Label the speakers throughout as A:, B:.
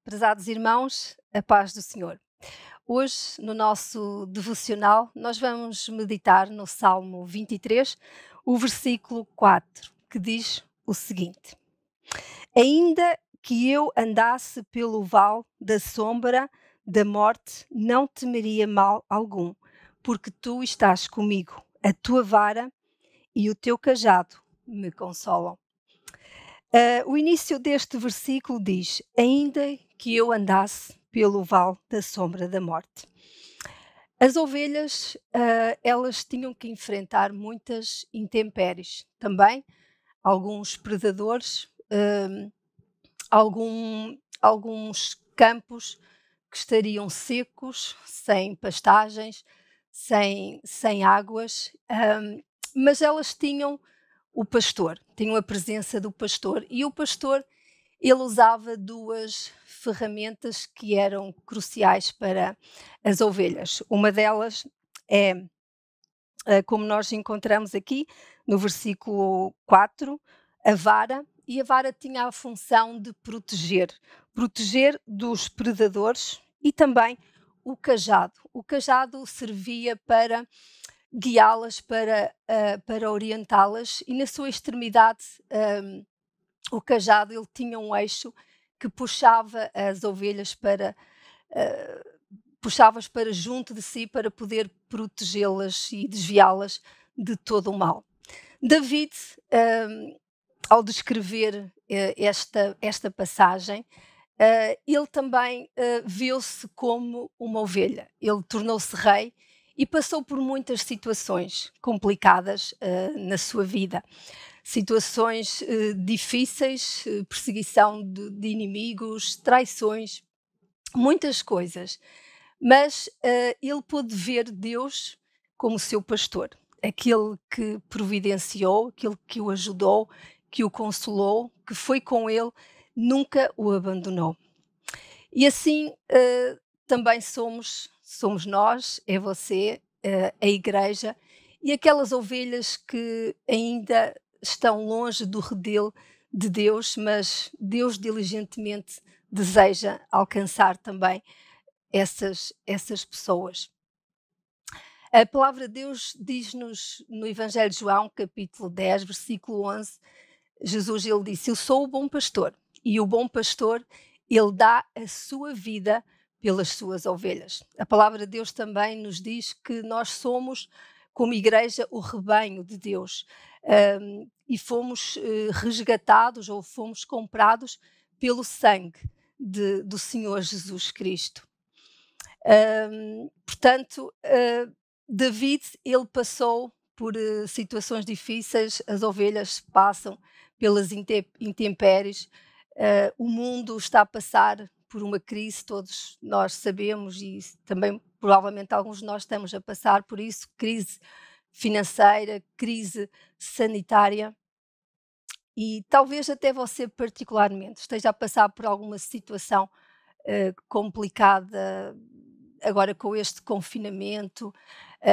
A: Prezados irmãos, a paz do Senhor. Hoje, no nosso devocional, nós vamos meditar no Salmo 23, o versículo 4, que diz o seguinte: Ainda que eu andasse pelo vale da sombra da morte, não temeria mal algum, porque tu estás comigo, a tua vara e o teu cajado me consolam. O início deste versículo diz: Ainda que eu andasse pelo vale da sombra da morte. As ovelhas, elas tinham que enfrentar muitas intempéries. Também alguns predadores, alguns campos que estariam secos, sem pastagens, sem águas, mas elas tinham o pastor, tinham a presença do pastor, e o pastor, ele usava duas ferramentas que eram cruciais para as ovelhas. Uma delas é, como nós encontramos aqui no versículo 4, a vara, e a vara tinha a função de proteger dos predadores, e também o cajado. O cajado servia para guiá-las, para orientá-las, e na sua extremidade, o cajado, ele tinha um eixo que puxava as ovelhas puxava-as para junto de si para poder protegê-las e desviá-las de todo o mal. David, ao descrever esta passagem, ele também viu-se como uma ovelha. Ele tornou-se rei e passou por muitas situações complicadas na sua vida. Situações difíceis, perseguição de inimigos, traições, muitas coisas. Mas ele pôde ver Deus como seu pastor, aquele que providenciou, aquele que o ajudou, que o consolou, que foi com ele, nunca o abandonou. E assim também somos nós, é você, a igreja, e aquelas ovelhas que ainda estão longe do redil de Deus, mas Deus diligentemente deseja alcançar também essas pessoas. A palavra de Deus diz-nos no Evangelho de João, capítulo 10, versículo 11, Jesus, ele disse: Eu sou o bom pastor, e o bom pastor, ele dá a sua vida pelas suas ovelhas. A palavra de Deus também nos diz que nós somos, como igreja, o rebanho de Deus, e fomos resgatados, ou fomos comprados pelo sangue do Senhor Jesus Cristo. Portanto, David, ele passou por situações difíceis, as ovelhas passam pelas intempéries, o mundo está a passar por uma crise, todos nós sabemos, e também provavelmente alguns de nós estamos a passar por isso, crise financeira, crise sanitária, e talvez até você particularmente esteja a passar por alguma situação complicada agora com este confinamento,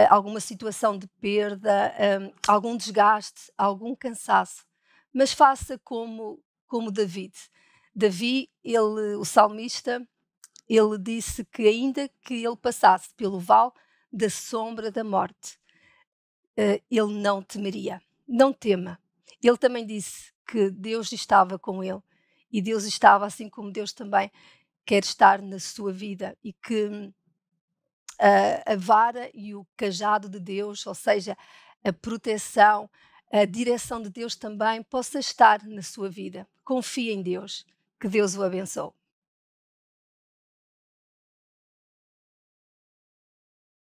A: alguma situação de perda, algum desgaste, algum cansaço, mas faça como David. Davi, o salmista, ele disse que ainda que ele passasse pelo vale da sombra da morte, ele não temeria. Não tema. Ele também disse que Deus estava com ele, e Deus estava, assim como Deus também quer estar na sua vida, e que a vara e o cajado de Deus, ou seja, a proteção, a direção de Deus também possa estar na sua vida. Confie em Deus. Que Deus o abençoe.